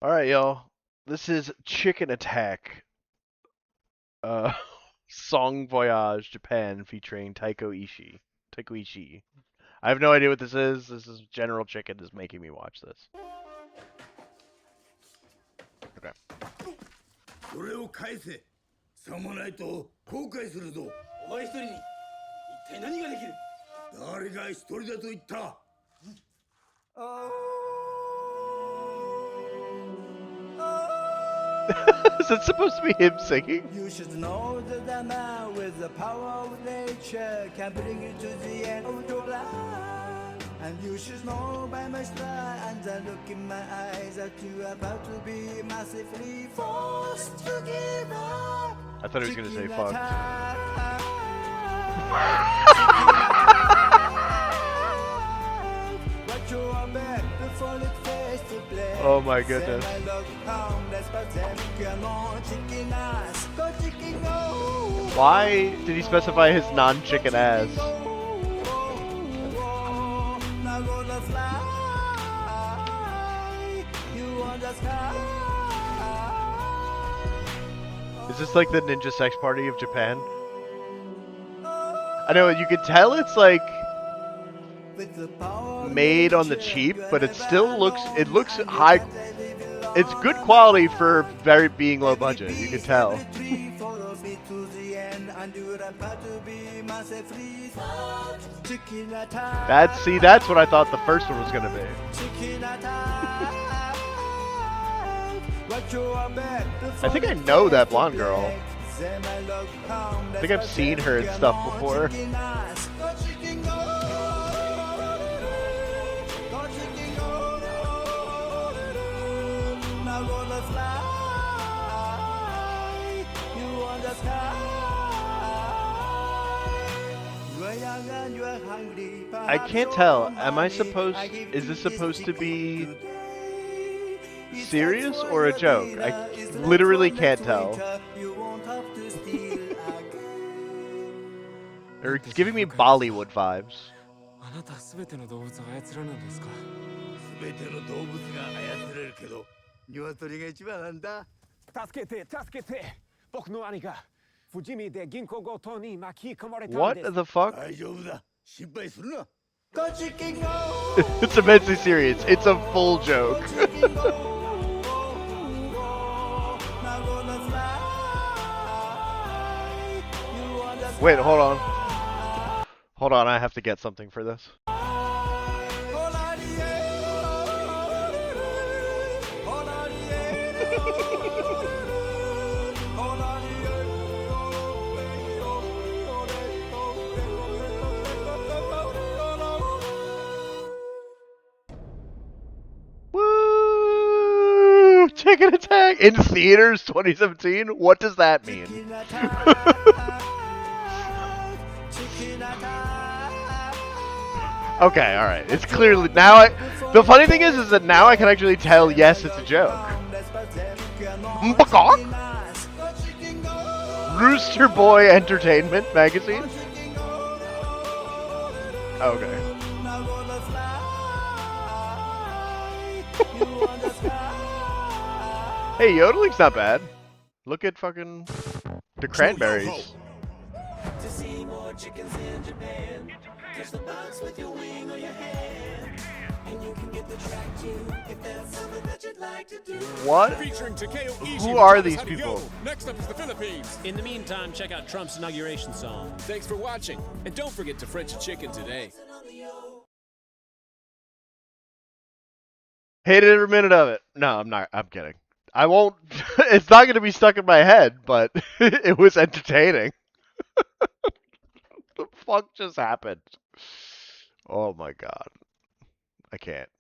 Alright, y'all. This is Chicken Attack. Uh, Song Voyage, Japan, featuring Taiko Ishii. I have no idea what this is. This is General Chicken is making me watch this. Okay. それを返せ。さもないと後悔するぞ。お前一人に一体何ができる？誰が一人だと言った？ Is it supposed to be him singing? You should know that a man with the power of nature can bring you to the end of your life. And you should know by my stride and the look in my eyes that you are about to be massively forced to give up. I thought he was going to say fucked. Oh my goodness. Why did he specify his non-chicken ass? Is this like the ninja sex party of Japan? I know, you can tell it's like made on the cheap, but it still looks high. It's good quality for being low budget, you can tell. That's what I thought the first one was gonna be. I think I know that blonde girl. I think I've seen her and stuff before. I can't tell. Is this supposed to be serious or a joke? I literally can't tell. It's giving me Bollywood vibes. あなたすべての動物を操らなんですか？すべての動物が操れるけど、鶏が一番なんだ。助けて、助けて。僕の兄が富士見で銀行強盗に巻き込まれたんです。What the fuck? 大丈夫だ。心配するな。It's immensely serious. It's a full joke. Wait, hold on. Hold on, I have to get something for this. Woo! Chicken Attack in theaters 2017? What does that mean? Okay, alright. It's clearly now the funny thing is that now I can actually tell yes, it's a joke. Rooster Boy Entertainment magazine? Okay. Hey, yodeling's not bad. Look at fucking the cranberries. To see more chickens in Japan, catch the bugs with your wing or your hand, and you can get the track too if that's something that you'd like to do. What? Featuring Takeo, Ischi, Who are these people? Next up is the Philippines. In the meantime, check out Trump's inauguration song. Thanks for watching, and don't forget to French a chicken today. Hated every minute of it. No, I'm not. I'm kidding. I won't. It's not going to be stuck in my head, but it was entertaining. What the fuck just happened? Oh my god. I can't.